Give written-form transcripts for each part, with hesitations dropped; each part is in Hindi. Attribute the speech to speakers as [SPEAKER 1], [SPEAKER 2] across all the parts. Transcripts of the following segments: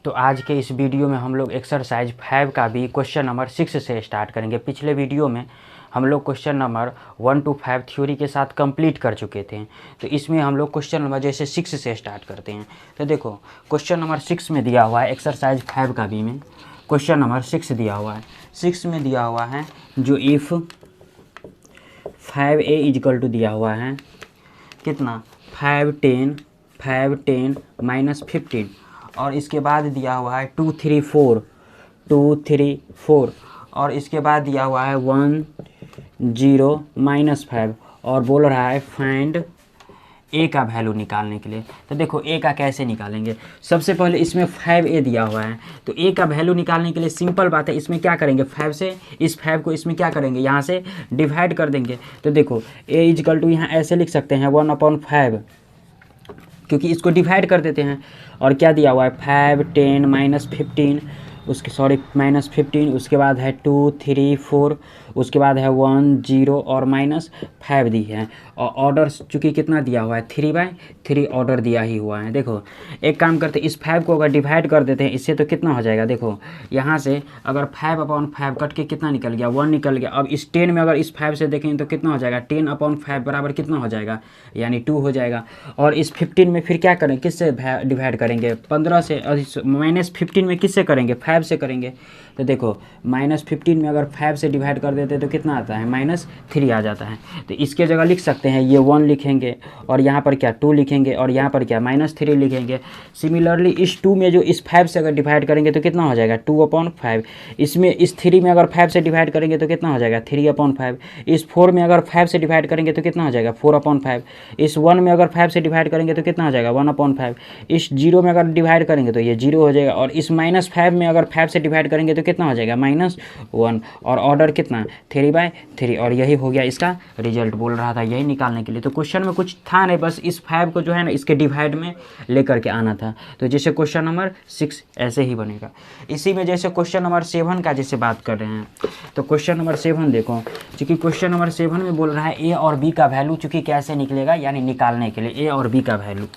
[SPEAKER 1] तो आज के इस वीडियो में हम लोग एक्सरसाइज 5 का भी क्वेश्चन नंबर 6 से स्टार्ट करेंगे। पिछले वीडियो में हम लोग क्वेश्चन नंबर 1 to 5 थ्योरी के साथ कंप्लीट कर चुके थे, तो इसमें हम लोग क्वेश्चन नंबर जैसे 6 से स्टार्ट करते हैं। तो देखो क्वेश्चन नंबर 6 में दिया हुआ है एक्सरसाइज 5 का भी में क्वेश्चन नंबर 6 दिया हुआ है। 6 में दिया हुआ है जो इफ़ 5a इजकल टू दिया हुआ है कितना 5 10 माइनस 15 और इसके बाद दिया हुआ है 2 3 4 और इसके बाद दिया हुआ है 1 0 माइनस 5 और बोल रहा है फाइंड ए का वैल्यू निकालने के लिए। तो देखो ए का कैसे निकालेंगे। सबसे पहले इसमें 5a दिया हुआ है, तो ए का वैल्यू निकालने के लिए सिंपल बात है, इसमें क्या करेंगे 5 से इस 5 को इसमें क्या करेंगे यहाँ से डिवाइड कर देंगे। तो देखो ए इजकल टू यहाँ ऐसे लिख सकते हैं 1/5 क्योंकि इसको डिवाइड कर देते हैं। और क्या दिया हुआ है 5 10 माइनस 15 माइनस 15 उसके बाद है 2 3 4 उसके बाद है 1 0 और माइनस 5 दी है। और ऑर्डर चूँकि कितना दिया हुआ है 3/3 ऑर्डर दिया ही हुआ है। देखो एक काम करते इस 5 को अगर डिवाइड कर देते हैं इससे तो कितना हो जाएगा। देखो यहाँ से अगर 5/5 कट के कितना निकल गया 1 निकल गया। अब इस 10 में अगर इस 5 से देखें तो कितना हो जाएगा 10/5 बराबर कितना हो जाएगा यानी 2 हो जाएगा। और इस 15 में फिर क्या करें किससे डिवाइड करेंगे 15 से माइनस 15 में किससे करेंगे 5 से करेंगे। तो देखो माइनस 15 में अगर 5 से डिवाइड कर देते तो कितना आता है -3 आ जाता है। तो इसके जगह लिख सकते हैं ये 1 लिखेंगे और यहाँ पर क्या 2 लिखेंगे और यहाँ पर क्या -3 लिखेंगे। सिमिलरली इस 2 में जो इस 5 से अगर डिवाइड करेंगे तो कितना हो जाएगा 2/5। इसमें इस 3 में अगर 5 से डिवाइड करेंगे तो कितना हो जाएगा 3/5। इस 4 में अगर 5 से डिवाइड करेंगे तो कितना हो जाएगा 4/5। इस 1 में अगर 5 से डिवाइड करेंगे तो कितना हो जाएगा 1/5। इस 0 में अगर डिवाइड करेंगे तो ये 0 हो जाएगा। और इस -5 में अगर 5 से डिवाइड करेंगे तो कितना हो जाएगा -1 और ऑर्डर कितना 3/3 और यही हो गया इसका रिजल्ट। बोल रहा था यही निकालने के लिए। तो क्वेश्चन में कुछ था नहीं, बस इस 5 को जो है ना इसके डिवाइड में लेकर के आना था। तो जैसे क्वेश्चन नंबर 6 ऐसे ही बनेगा। इसी में जैसे क्वेश्चन नंबर 7 का जैसे बात कर रहे हैं तो क्वेश्चन नंबर 7 देखो, चूँकि क्वेश्चन नंबर 7 में बोल रहा है ए और बी का वैल्यू चूँकि कैसे निकलेगा यानी निकालने के लिए ए और बी का वैल्यू।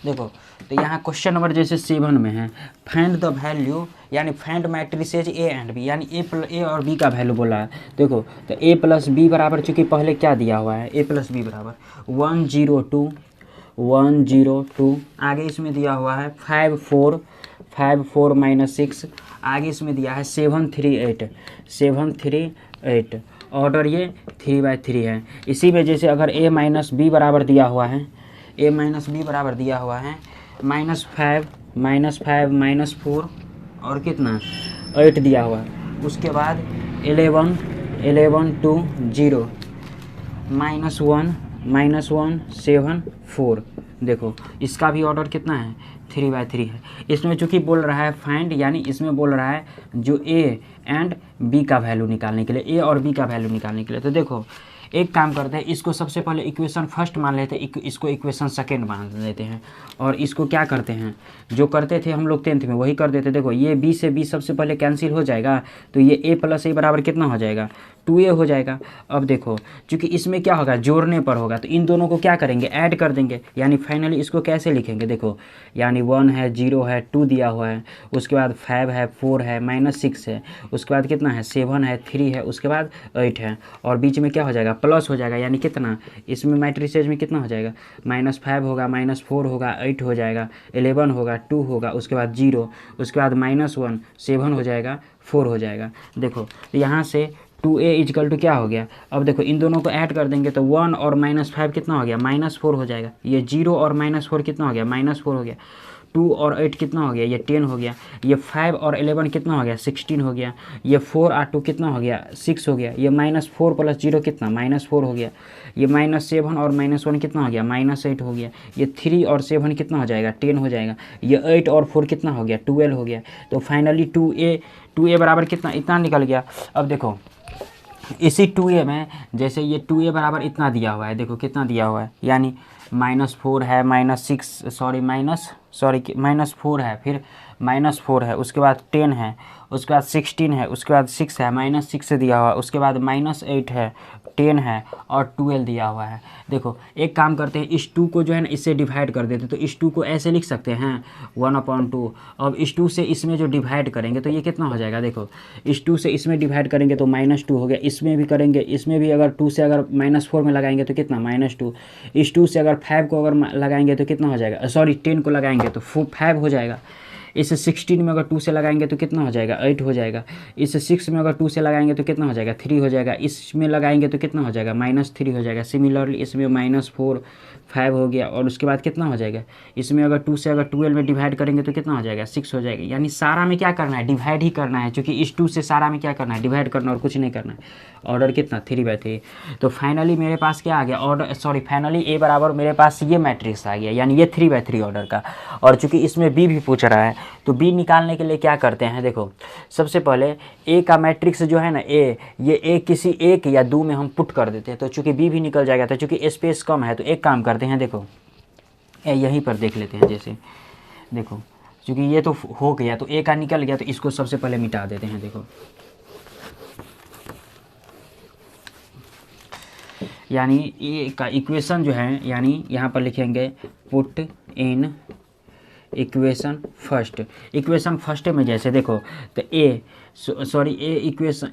[SPEAKER 1] देखो तो यहाँ क्वेश्चन नंबर जैसे 7 में है फाइंड द वैल्यू यानी find matrices A and B यानी ए और बी का वैल्यू बोला है। देखो तो a प्लस बी बराबर चूँकि पहले क्या दिया हुआ है a प्लस बी बराबर 1 0 2 आगे इसमें दिया हुआ है 5 4 माइनस 6 आगे इसमें दिया है 7 3 8 ऑर्डर ये 3/3 है। इसी में जैसे अगर a माइनस बी बराबर दिया हुआ है -5 -4 और कितना 8 दिया हुआ है। उसके बाद 11 2 0 -1 7 4। देखो इसका भी ऑर्डर कितना है 3/3 है। इसमें चूँकि बोल रहा है फाइंड यानी इसमें बोल रहा है जो ए एंड बी का वैल्यू निकालने के लिए ए और बी का वैल्यू निकालने के लिए। तो देखो एक काम करते हैं इसको सबसे पहले इक्वेशन फर्स्ट मान लेते हैं, इसको इक्वेशन सेकेंड मान लेते हैं और इसको क्या करते हैं जो करते थे हम लोग 10th में वही कर देते। देखो ये b से b सबसे पहले कैंसिल हो जाएगा तो ये a प्लस a बराबर कितना हो जाएगा 2a हो जाएगा। अब देखो चूँकि इसमें क्या होगा जोड़ने पर होगा तो इन दोनों को क्या करेंगे ऐड कर देंगे यानी फाइनली इसको कैसे लिखेंगे। देखो यानी 1 है 0 है 2 दिया हुआ है उसके बाद 5 है 4 है -6 है उसके बाद कितना है 7 है 3 है उसके बाद 8 है और बीच में क्या हो जाएगा प्लस हो जाएगा यानी कितना इसमें मैट्रिसेज में कितना हो जाएगा -5 होगा -4 होगा 8 हो जाएगा 11 होगा 2 होगा उसके बाद 0 उसके बाद -1 7 हो जाएगा 4 हो जाएगा। देखो यहाँ से 2a इजकल टू क्या हो गया। अब देखो इन दोनों को ऐड कर देंगे तो 1 और -5 कितना हो गया -4 हो जाएगा। ये 0 और -4 कितना हो गया -4 हो गया। 2 और 8 कितना हो गया ये 10 हो गया। ये 5 और 11 कितना हो गया 16 हो गया। ये 4 और 2 कितना हो गया 6 हो गया। ये -4 प्लस 0 कितना -4 हो गया। ये -7 और -1 कितना हो गया -8 हो गया। ये 3 और 7 कितना हो जाएगा 10 हो जाएगा। ये 8 और 4 कितना हो गया 12 हो गया। तो फाइनली 2a बराबर कितना इतना निकल गया। अब देखो इसी 2a में जैसे ये 2a बराबर इतना दिया हुआ है। देखो कितना दिया हुआ है यानी -4 है -4 है फिर -4 है उसके बाद 10 है उसके बाद 16 है उसके बाद 6 है -6 से दिया हुआ उसके बाद -8 है 10 है और 12 दिया हुआ है। देखो एक काम करते हैं, इस 2 को जो है ना इससे डिवाइड कर देते हैं, तो इस 2 को ऐसे लिख सकते हैं 1/2। अब इस 2 से इसमें जो डिवाइड करेंगे तो ये कितना हो जाएगा, देखो इस 2 से इसमें डिवाइड करेंगे तो -2 हो गया, इसमें भी करेंगे, इसमें भी अगर 2 से अगर -4 में लगाएंगे तो कितना -2, इस 2 से अगर 5 को अगर लगाएंगे तो कितना हो जाएगा, सॉरी 10 को लगाएंगे तो 5 हो जाएगा। इस 16 में अगर 2 से लगाएंगे तो कितना हो जाएगा, 8 हो जाएगा। इस 6 में अगर 2 से लगाएंगे तो कितना हो जाएगा, 3 हो जाएगा। इसमें लगाएंगे तो कितना हो जाएगा, -3 हो जाएगा। सिमिलरली इसमें -4 5 हो गया, और उसके बाद कितना हो जाएगा, इसमें अगर 2 से अगर 12 में डिवाइड करेंगे तो कितना हो जाएगा, 6 हो जाएगा। यानी सारा में क्या करना है, डिवाइड ही करना है, क्योंकि इस 2 से सारा में क्या करना है, डिवाइड करना, और कुछ नहीं करना है। ऑर्डर कितना 3/3। तो फाइनली मेरे पास क्या आ गया ऑर्डर, सॉरी फाइनली ए बराबर मेरे पास ये मैट्रिक्स आ गया, यानी ये 3/3 ऑर्डर का। और चूंकि इसमें बी भी पूछ रहा है तो बी निकालने के लिए क्या करते हैं, देखो सबसे पहले ए का मैट्रिक्स जो है ना ए, ये ए किसी एक या दो में हम पुट कर देते हैं, तो चूंकि बी भी निकल जाएगा। तो चूंकि स्पेस कम है तो एक काम करते हैं, देखो ए यहीं पर देख लेते हैं। जैसे देखो चूंकि ये तो हो गया तो ए का निकल गया, तो इसको सबसे पहले मिटा देते हैं। देखो यानी ए का इक्वेशन जो है, यानी यहाँ पर लिखेंगे put in equation first. Equation first में जैसे देखो तो a sorry a equation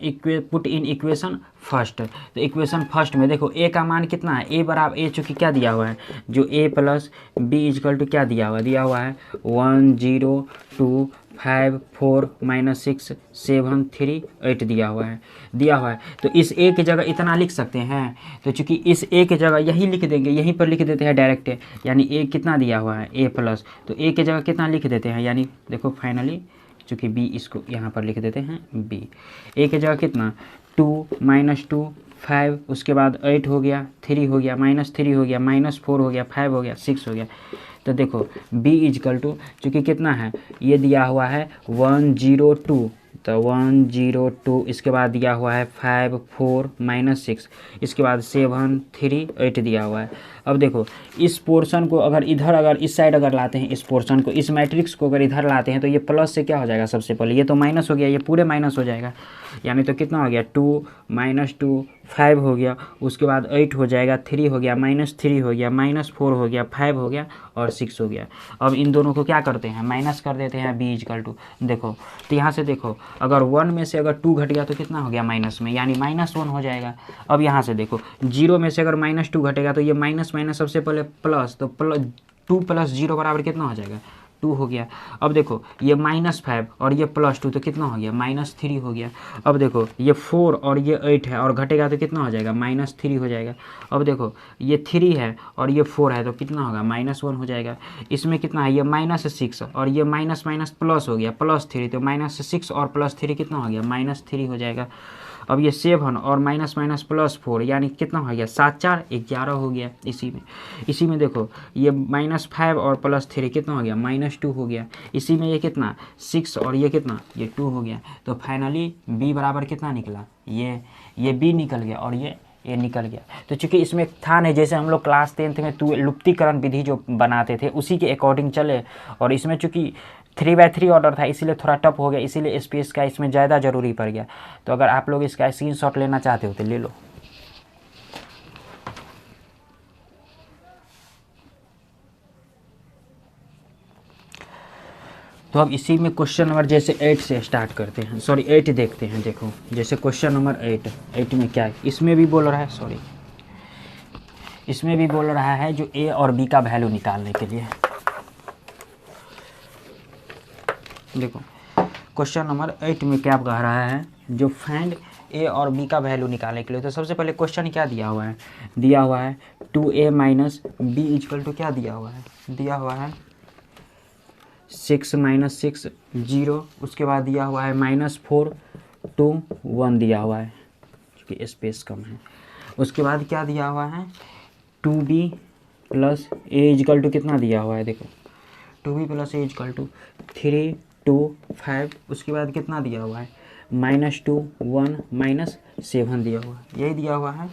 [SPEAKER 1] put in equation first. तो इक्वेशन फर्स्ट में देखो ए का मान कितना है, ए बराबर ए चूँकि क्या दिया हुआ है, जो ए प्लस बी इजकल टू क्या दिया हुआ है 1 0 2 5 4 -6 7 3 8 दिया हुआ है। तो इस ए की जगह इतना लिख सकते हैं। तो चूंकि इस ए की जगह यही लिख देंगे, यहीं पर लिख देते हैं डायरेक्ट, यानी ए कितना दिया हुआ है ए प्लस, तो ए की जगह कितना लिख देते हैं, यानी देखो फाइनली चूँकि बी इसको यहाँ पर लिख देते हैं बी। ए की जगह कितना 2 -2 5, उसके बाद 8 हो गया, 3 हो गया, -3 हो गया, -4 हो गया, 5 हो गया, 6 हो गया। तो देखो b इजकल टू चूँकि कितना है, ये दिया हुआ है 102, तो 102, इसके बाद दिया हुआ है 5 4 -6, इसके बाद 7 3 8 दिया हुआ है। अब देखो इस पोर्शन को अगर इधर अगर इस साइड अगर लाते हैं, इस पोर्शन को इस मैट्रिक्स को अगर इधर लाते हैं तो ये प्लस से क्या हो जाएगा, सबसे पहले ये तो माइनस हो गया, ये पूरे माइनस हो जाएगा। यानी तो कितना हो गया 2 -2 5 हो गया, उसके बाद 8 हो जाएगा, 3 हो गया, -3 हो गया, -4 हो गया, 5 हो गया और 6 हो गया। अब इन दोनों को क्या करते हैं, माइनस कर देते हैं b इजकल टू। देखो तो यहाँ से देखो अगर 1 में से अगर 2 घट गया तो कितना हो गया माइनस में, यानी -1 हो जाएगा। अब यहाँ से देखो 0 में से अगर -2 घटेगा तो ये माइनस सबसे पहले प्लस, तो 2 + 0 बराबर कितना हो जाएगा 2 हो गया। अब देखो ये -5 और ये +2 तो कितना हो गया -3 हो गया। अब देखो ये 4 और ये 8 है और घटेगा तो कितना हो जाएगा -3 हो जाएगा। अब देखो ये 3 है और ये 4 है तो कितना होगा -1 हो जाएगा। इसमें कितना है, ये -6 और ये माइनस प्लस हो गया +3, तो -6 और +3 कितना हो गया -3 हो जाएगा। अब ये 7 और माइनस +4 यानी कितना हो गया 7 4 11 हो गया। इसी में देखो ये -5 और +3 कितना हो गया -2 हो गया। इसी में ये कितना 6 और ये कितना ये 2 हो गया। तो फाइनली b बराबर कितना निकला, ये b निकल गया और ये निकल गया। तो चूंकि इसमें था नहीं, जैसे हम लोग क्लास 10th में लुप्तीकरण विधि जो बनाते थे उसी के अकॉर्डिंग चले, और इसमें चूंकि 3/3 ऑर्डर था इसीलिए थोड़ा टफ हो गया, इसीलिए स्पेस का इसमें ज़्यादा ज़रूरी पड़ गया। तो अगर आप लोग इसका स्क्रीनशॉट लेना चाहते हो तो ले लो। तो अब इसी में क्वेश्चन नंबर जैसे 8 से स्टार्ट करते हैं, सॉरी 8 देखते हैं। देखो जैसे क्वेश्चन नंबर 8 में क्या है, इसमें भी बोल रहा है, सॉरी इसमें भी बोल रहा है जो a और b का वैल्यू निकालने के लिए। देखो क्वेश्चन नंबर 8 में क्या कह रहा है, जो फाइंड a और b का वैल्यू निकालने के लिए। तो सबसे पहले क्वेश्चन क्या दिया हुआ है, 2a - b इक्वल टू क्या दिया हुआ है 6 - 6 0, उसके बाद दिया हुआ है -4 2 1 दिया हुआ है क्योंकि स्पेस कम है। उसके बाद क्या दिया हुआ है 2b + a इक्वल टू कितना दिया हुआ है, देखो 2b + a इक्वल टू 3 2 5, उसके बाद कितना दिया हुआ है -2 1 -7 दिया हुआ है, यही दिया हुआ है।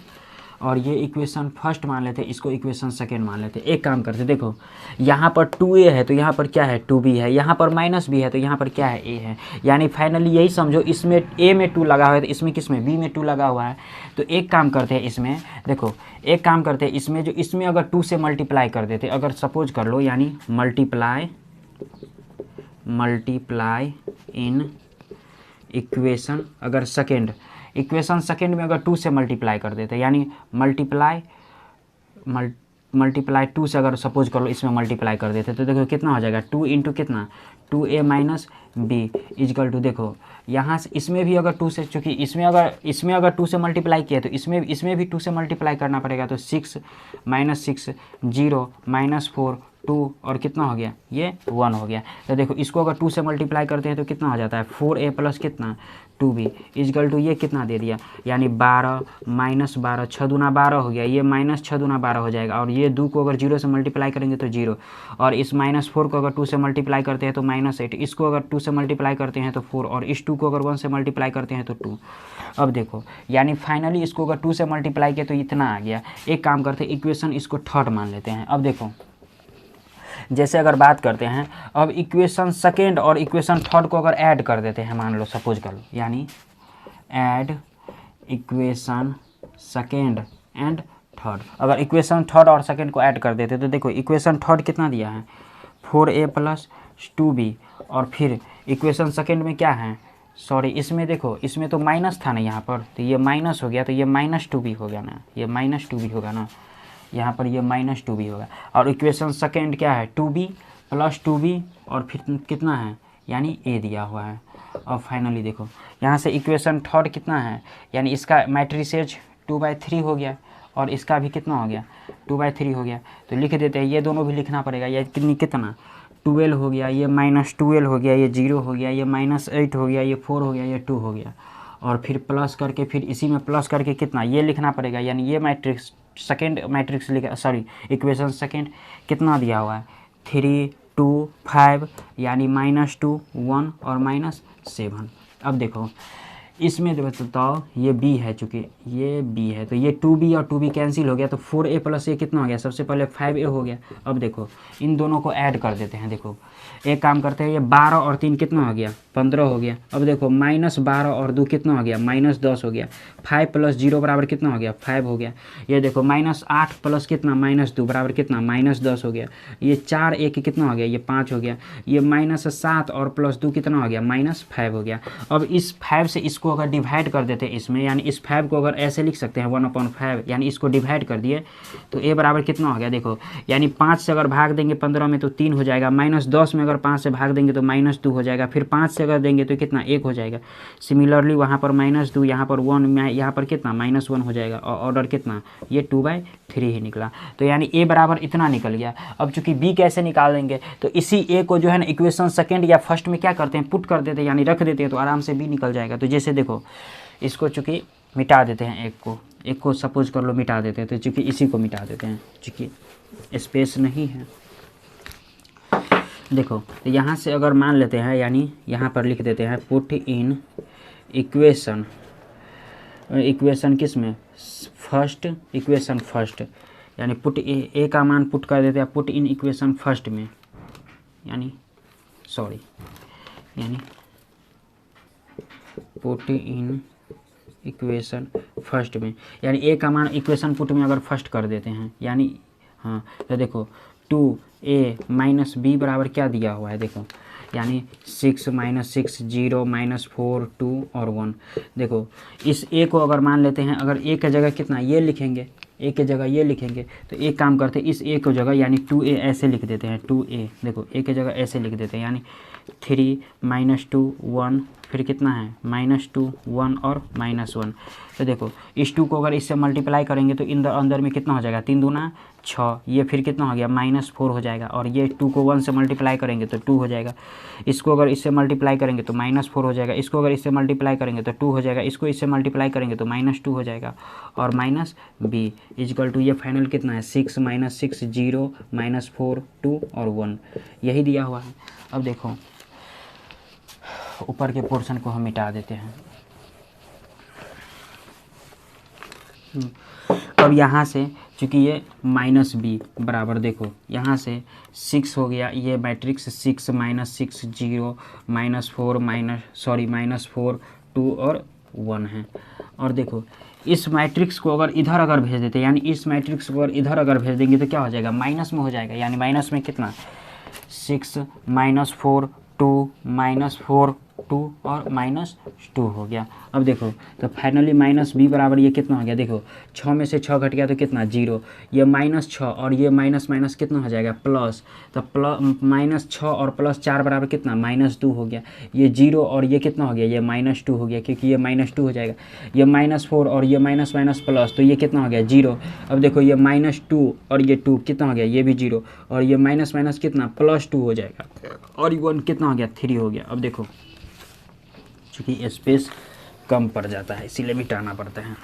[SPEAKER 1] और ये इक्वेशन फर्स्ट मान लेते हैं, इसको इक्वेशन सेकेंड मान लेते हैं। एक काम करते, देखो यहाँ पर 2a है तो यहाँ पर क्या है 2b है, यहाँ पर माइनस b है तो यहाँ पर क्या है a है। यानी फाइनली यही समझो, इसमें a में 2 लगा हुआ है तो इसमें किस में b में 2 लगा हुआ है। तो एक काम करते हैं इसमें, देखो एक काम करते हैं इसमें, जो इसमें अगर 2 से मल्टीप्लाई कर देते, अगर सपोज कर लो, यानी मल्टीप्लाई इन इक्वेशन, अगर इक्वेशन सेकेंड में अगर 2 से मल्टीप्लाई कर देते, यानी मल्टीप्लाई 2 से अगर सपोज कर लो इसमें मल्टीप्लाई कर देते, तो देखो कितना हो जाएगा 2 इंटू कितना 2a minus B is equal to, देखो यहाँ से इसमें भी अगर 2 से, चूँकि इसमें अगर 2 से मल्टीप्लाई किया तो इसमें भी 2 से मल्टीप्लाई करना पड़ेगा। तो 6 माइनस 6 0 माइनस 4 2 और कितना हो गया ये 1 हो गया। तो देखो इसको अगर 2 से मल्टीप्लाई करते हैं तो कितना हो जाता है 4a प्लस कितना 2b इजकल टू ये कितना दे दिया, यानी 12 माइनस 12 6 दूना 12 हो गया, ये माइनस 6 दूना 12 हो जाएगा। और ये 2 को अगर 0 से मल्टीप्लाई करेंगे तो 0, और इस माइनस 4 को अगर 2 से मल्टीप्लाई करते हैं तो माइनस 8, इसको अगर 2 से मल्टीप्लाई करते हैं तो 4, और इस 2 को अगर 1 से मल्टीप्लाई करते हैं तो 2। अब देखो यानी फाइनली इसको अगर 2 से मल्टीप्लाई किया तो इतना आ गया। एक काम करते हैं इक्वेशन इसको थर्ड मान लेते हैं। अब देखो जैसे अगर बात करते हैं, अब इक्वेशन सेकेंड और इक्वेशन थर्ड को अगर ऐड कर देते हैं, मान लो सपोज कर लो, यानी add equation second and third. अगर इक्वेशन थर्ड और सेकेंड को ऐड कर देते तो देखो इक्वेशन थर्ड कितना दिया है 4a प्लस 2b, और फिर इक्वेशन सेकेंड में क्या है, सॉरी इसमें देखो इसमें तो माइनस था ना यहाँ पर, तो ये माइनस हो गया, तो ये माइनस 2b हो गया ना, ये माइनस 2b होगा ना, यहाँ पर ये माइनस 2b होगा। और इक्वेशन सेकेंड क्या है 2b प्लस 2b और फिर कितना है, यानी a दिया हुआ है। और फाइनली देखो यहाँ से इक्वेशन थर्ड कितना है, यानी इसका मैट्रिसेज 2/3 हो गया, और इसका भी कितना हो गया 2/3 हो गया। तो लिख देते हैं, ये दोनों भी लिखना पड़ेगा, ये कितना 12 हो गया, ये माइनस 12 हो गया, ये 0 हो गया, ये माइनस 8 हो गया, ये 4 हो गया, ये 2 हो गया, और फिर प्लस करके फिर इसी में प्लस करके कितना ये लिखना पड़ेगा। यानी ये मैट्रिक्स सेकेंड मैट्रिक्स लिखा, सॉरी इक्वेशन सेकेंड कितना दिया हुआ है 3 2 5, यानी माइनस 2 1 और माइनस 7। अब देखो इसमें बताओ ये b है, चूँकि ये b है तो ये 2b और 2b कैंसिल हो गया, तो 4a प्लस a कितना हो गया, सबसे पहले 5a हो गया। अब देखो इन दोनों को ऐड कर देते हैं। देखो एक काम करते हैं, ये 12 और 3 कितना हो गया 15 हो गया। अब देखो माइनस 12 और 2 कितना हो गया माइनस 10 हो गया। 5 प्लस 0 बराबर कितना हो गया 5 हो गया। ये देखो माइनस 8 प्लस कितना माइनस 2 बराबर कितना माइनस 10 हो गया। ये 4 1 कितना हो गया ये 5 हो गया। ये माइनस 7 और प्लस 2 कितना हो गया माइनस 5 हो गया। अब इस 5 से इसको अगर डिवाइड कर देते हैं इसमें, यानी इस 5 को अगर ऐसे लिख सकते हैं 1/5, यानी इसको डिवाइड कर दिए तो a बराबर कितना हो गया देखो, यानी 5 से अगर भाग देंगे 15 में तो 3 हो जाएगा, माइनस 10 में अगर 5 से भाग देंगे तो माइनस 2 हो जाएगा, फिर 5 से अगर देंगे तो कितना 1 हो जाएगा। सिमिलरली वहाँ पर माइनस 2, यहाँ पर 1, यहाँ पर कितना माइनस 1 हो जाएगा, और ऑर्डर कितना ये 2/3 ही निकला। तो यानी a बराबर इतना निकल गया। अब चूंकि b कैसे निकालेंगे, तो इसी a को जो है ना इक्वेशन सेकेंड या फर्स्ट में क्या करते हैं पुट कर देते हैं, यानी रख देते हैं, तो आराम से b निकल जाएगा। तो जैसे देखो इसको चूँकि मिटा देते हैं, एक को सपोज कर लो मिटा देते हैं, तो चूँकि इसी को मिटा देते हैं, चूँकि स्पेस नहीं है। देखो तो यहाँ से अगर मान लेते हैं, यानी यहाँ पर लिख देते हैं पुट इन इक्वेशन किस में फर्स्ट, इक्वेशन फर्स्ट, यानी पुट ए का मान पुट कर देते हैं पुट इन इक्वेशन फर्स्ट में, यानी पुट इन इक्वेशन फर्स्ट में, यानी ए का मान इक्वेशन पुट में अगर फर्स्ट कर देते हैं, यानी हाँ तो देखो 2a माइनस b बराबर क्या दिया हुआ है देखो, यानी 6 माइनस 6 0 माइनस 4 2 और 1। देखो इस a को अगर मान लेते हैं, अगर a की जगह कितना ये लिखेंगे, a की जगह ये लिखेंगे, तो एक काम करते हैं इस a को जगह यानी 2a ऐसे लिख देते हैं 2a। देखो a की जगह ऐसे लिख देते हैं, यानी 3 माइनस 2 1, फिर कितना है माइनस 2 1 और माइनस 1। तो देखो इस 2 को अगर इससे मल्टीप्लाई करेंगे तो अंदर में कितना हो जाएगा 3 दूना 6, ये फिर कितना हो गया माइनस 4 हो जाएगा, और ये 2 को 1 से मल्टीप्लाई करेंगे तो 2 हो जाएगा। इसको अगर इससे मल्टीप्लाई करेंगे तो माइनस 4 हो जाएगा, इसको अगर इससे मल्टीप्लाई करेंगे तो 2 हो जाएगा, इसको इससे मल्टीप्लाई करेंगे तो माइनस 2 हो जाएगा, और माइनस b इजकल टू ये फाइनल कितना है 6 माइनस 6 0 माइनस 4 2 और 1, यही दिया हुआ है। अब देखो ऊपर के पोर्शन को हम मिटा देते हैं। अब यहाँ से चूँकि ये माइनस बी बराबर देखो यहाँ से 6 हो गया, ये मैट्रिक्स 6 माइनस 6 0 -4 -4 2 और 1 है। और देखो इस मैट्रिक्स को अगर भेज देते यानी इस मैट्रिक्स को अगर इधर अगर भेज देंगे तो क्या हो जाएगा, माइनस में हो जाएगा। यानी माइनस में कितना 6 -4 2 -4 2 और -2 हो गया। अब देखो तो फाइनली माइनस बी बराबर ये कितना हो गया, देखो 6 में से 6 घट गया तो कितना 0, ये -6 और ये माइनस माइनस कितना हो जाएगा प्लस, तो -6 और +4 बराबर कितना -2 हो गया। ये 0 और ये कितना हो गया, ये -2 हो गया क्योंकि ये -2 हो जाएगा। ये -4 और ये माइनस माइनस प्लस, तो ये कितना हो गया 0। अब देखो ये -2 और ये 2 कितना हो गया, ये भी 0 और ये माइनस माइनस कितना +2 हो जाएगा और 1 कितना हो गया 3 हो गया। अब देखो चूँकि स्पेस कम पड़ जाता है इसीलिए मिटाना पड़ता है।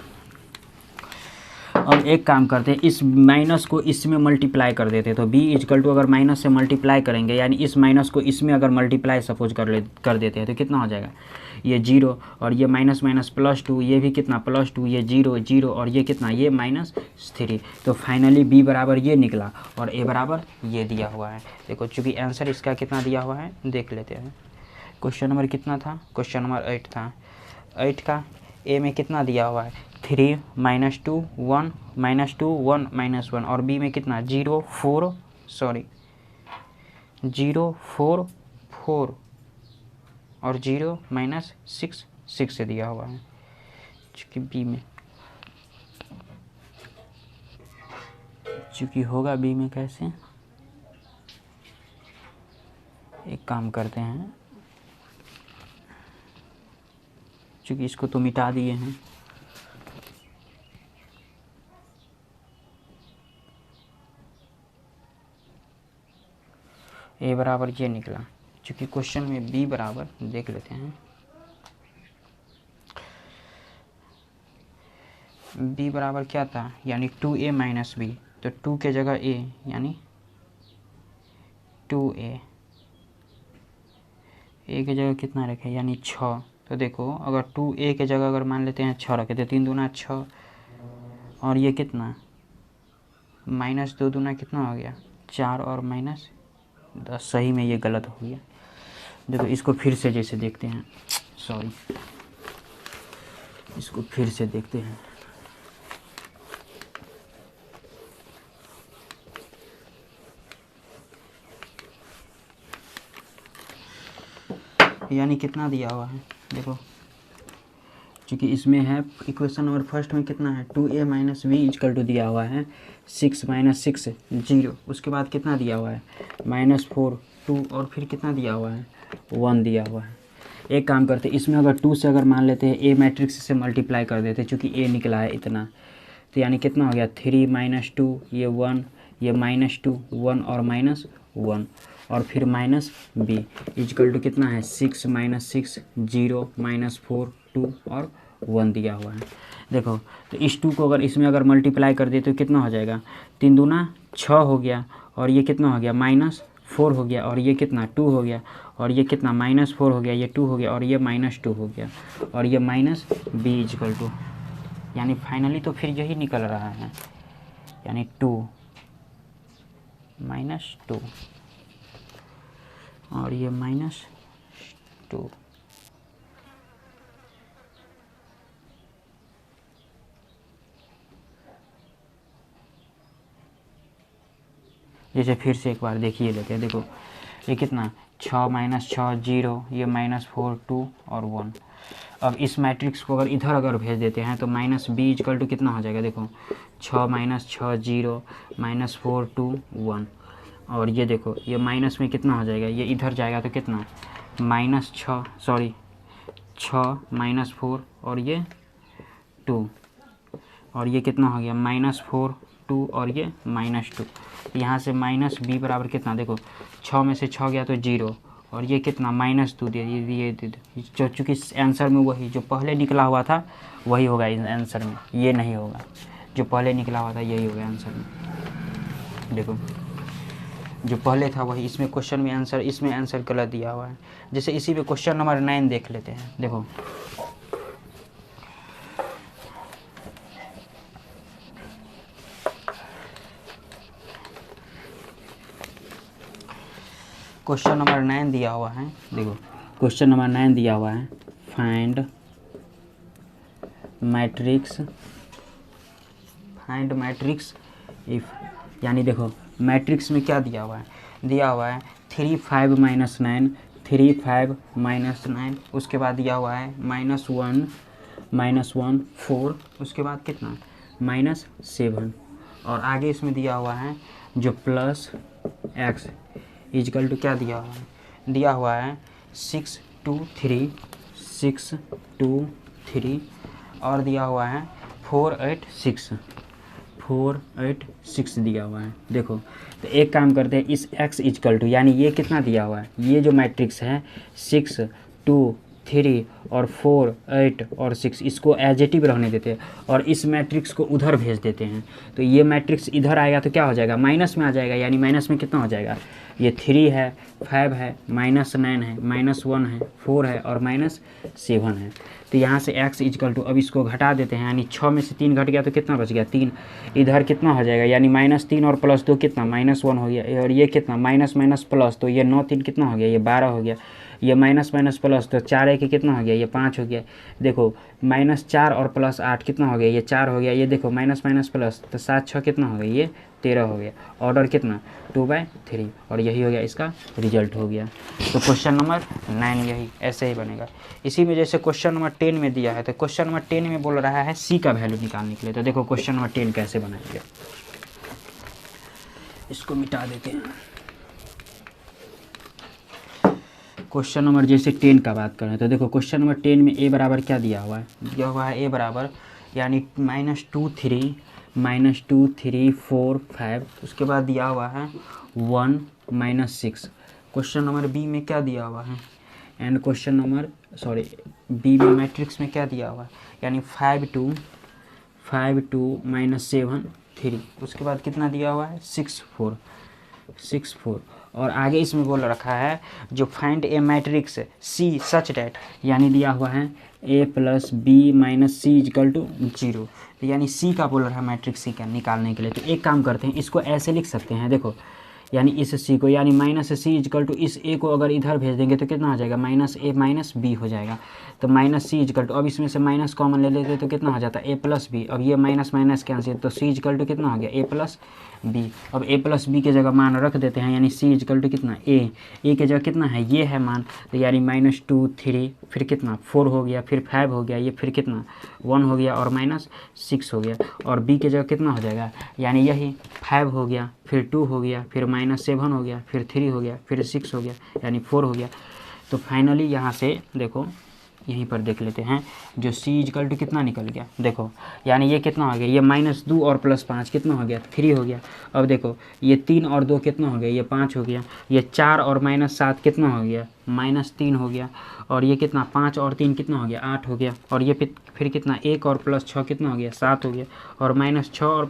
[SPEAKER 1] अब एक काम करते हैं, इस माइनस को इसमें मल्टीप्लाई कर देते हैं। तो b इजकल टू अगर माइनस से मल्टीप्लाई करेंगे यानी इस माइनस को इसमें अगर मल्टीप्लाई सपोज कर देते हैं तो कितना हो जाएगा, ये 0 और ये माइनस माइनस +2, ये भी कितना +2, ये 0 0 और ये कितना ये -3। तो फाइनली b बराबर ये निकला और a बराबर ये दिया हुआ है। देखो चूँकि आंसर इसका कितना दिया हुआ है देख लेते हैं। क्वेश्चन नंबर कितना था, क्वेश्चन नंबर 8 था। 8 का ए में कितना दिया हुआ है 3 -2 1 -2 1 -1 और बी में कितना 0 4 4 और 0 -6 6 से दिया हुआ है। चूँकि बी में चूँकि होगा बी में कैसे, एक काम करते हैं चूँकि इसको तो मिटा दिए हैं, ए बराबर ये निकला। चूँकि क्वेश्चन में बी बराबर देख लेते हैं, बी बराबर क्या था यानी 2a - b, तो 2 के जगह a यानी 2a, a के जगह कितना रखे यानी 6। तो देखो अगर 2a के जगह अगर मान लेते हैं 6 रखे तो 3 दूना 6 और ये कितना -2 दूना कितना हो गया 4 और -10। सही में ये गलत हो गया। देखो इसको फिर से जैसे देखते हैं, सॉरी इसको फिर से देखते हैं। यानी कितना दिया हुआ है देखो, क्योंकि इसमें है इक्वेशन नंबर फर्स्ट में कितना है 2a - b इजकल टू दिया हुआ है 6 - 6 0, उसके बाद कितना दिया हुआ है -4 2 और फिर कितना दिया हुआ है 1 दिया हुआ है। एक काम करते इसमें अगर 2 से अगर मान लेते हैं a मैट्रिक्स से मल्टीप्लाई कर देते चूँकि a निकला है इतना, तो यानी कितना हो गया 3 -2 ये 1 ये -2 1 और -1 और फिर -b इजकल टू कितना है 6 - 6 0 -4 2 और 1 दिया हुआ है। देखो तो इस 2 को अगर इसमें अगर मल्टीप्लाई कर दे तो कितना हो जाएगा 3 दूना 6 हो गया और ये कितना हो गया -4 हो गया और ये कितना 2 हो गया और ये कितना -4 हो गया ये 2 हो गया और ये -2 हो गया और ये -b इजकल टू यानी फाइनली तो फिर यही निकल रहा है यानी 2 -2 और ये -2। जैसे फिर से एक बार देखिए लेते हैं। देखो ये कितना 6 - 6 0 ये -4 2 और 1। अब इस मैट्रिक्स को अगर इधर भेज देते हैं तो -b इजकल टू कितना हो जाएगा देखो 6 - 6 0 -4 2 1 और ये देखो ये माइनस में कितना हो जाएगा ये इधर जाएगा तो कितना -6 -4 और ये 2 और ये कितना हो गया -4 2 और ये -2। यहाँ से -b बराबर कितना देखो 6 में से 6 गया तो 0 और ये कितना -2 दे जो चूँकि आंसर में वही जो पहले निकला हुआ था वही होगा इस आंसर में, ये नहीं होगा जो पहले निकला हुआ था यही होगा आंसर में। देखो जो पहले था वही, इसमें क्वेश्चन में आंसर इसमें आंसर गलत दिया हुआ है। जैसे इसी पे क्वेश्चन नंबर 9 देख लेते हैं। देखो क्वेश्चन नंबर 9 दिया हुआ है, देखो क्वेश्चन नंबर 9 दिया हुआ है, फाइंड मैट्रिक्स इफ़, यानी देखो मैट्रिक्स में क्या दिया हुआ है, 3 5 -9, 3 5 -9, उसके बाद दिया हुआ है -1 4, उसके बाद कितना -7, और आगे इसमें दिया हुआ है जो प्लस x इजकल टू क्या दिया हुआ है 6 2 3 और दिया हुआ है 4 8 6 दिया हुआ है। देखो तो एक काम करते हैं, इस x इजकल टू, यानी ये कितना दिया हुआ है, ये जो मैट्रिक्स है 6 2 3 और 4 8 और 6, इसको एजेटिव रहने देते हैं और इस मैट्रिक्स को उधर भेज देते हैं। तो ये मैट्रिक्स इधर आएगा तो क्या हो जाएगा, माइनस में आ जाएगा, यानी माइनस में कितना हो जाएगा, ये 3 है 5 है -9 है -1 है 4 है और -7 है। तो यहाँ से x इजकल टू, अब इसको घटा देते हैं, यानी 6 में से 3 घट गया तो कितना बच गया 3, इधर कितना हो जाएगा, यानी -3 और +2 कितना -1 हो गया, और ये कितना माइनस प्लस, तो ये 9 3 कितना हो गया, ये 12 हो गया, ये माइनस प्लस तो 4 1 कितना हो गया, ये 5 हो गया। देखो -4 और +8 कितना हो गया, ये 4 हो गया। ये देखो माइनस प्लस तो 7 6 कितना हो गया, ये 13 हो गया। ऑर्डर कितना 2/3, और यही हो गया इसका रिजल्ट हो गया। तो क्वेश्चन नंबर 9 यही ऐसे ही बनेगा। इसी में जैसे क्वेश्चन नंबर 10 में दिया है, तो क्वेश्चन नंबर 10 में बोल रहा है सी का वैल्यू निकालने के लिए। तो देखो क्वेश्चन नंबर 10 कैसे बनाएंगे, इसको मिटा देते हैं। क्वेश्चन नंबर जैसे 10 का बात करें तो देखो क्वेश्चन नंबर 10 में ए बराबर क्या दिया हुआ है, ए बराबर यानी -2 3 4 5, उसके बाद दिया हुआ है 1 -6। क्वेश्चन नंबर बी में क्या दिया हुआ है, एंड क्वेश्चन नंबर बी में मैट्रिक्स में क्या दिया हुआ है, यानी 5 2 -7 3, उसके बाद कितना दिया हुआ है 6 4, और आगे इसमें बोल रखा है जो find a matrix C such that, यानी दिया हुआ है a + b - c = 0। तो यानी सी का बोल रहा है मैट्रिक्स सी का निकालने के लिए। तो एक काम करते हैं, इसको ऐसे लिख सकते हैं, देखो यानी इस सी को, यानी -c = इस a को अगर इधर भेज देंगे तो कितना हो जाएगा -a - b हो जाएगा। तो -c = अब इसमें से माइनस कॉमन ले लेते तो कितना हो जाता है a + b। अब ये माइनस कैंसिल, तो c = कितना हो गया a + b। अब a + b के जगह मान रख देते हैं, यानी c = कितना a के जगह कितना है, ये है मान, तो यानी -2 3 फिर कितना 4 हो गया, फिर 5 हो गया, ये फिर कितना 1 हो गया और -6 हो गया, और b के जगह कितना हो जाएगा, यानी यही 5 हो गया, फिर 2 हो गया, फिर -7 हो गया, फिर 3 हो गया, फिर 6 हो गया, यानी 4 हो गया। तो फाइनली यहाँ से देखो यहीं पर देख लेते हैं, जो c = कितना निकल गया, देखो यानी ये कितना हो गया, ये -2 और +5 कितना हो गया 3 हो गया। अब देखो ये 3 और 2 कितना हो गया, ये 5 हो गया, ये 4 और -7 कितना हो गया -3 हो गया, और ये कितना 5 और 3 कितना हो गया 8 हो गया, और ये फिर कितना 1 और +6 कितना हो गया 7 हो गया, और -6 और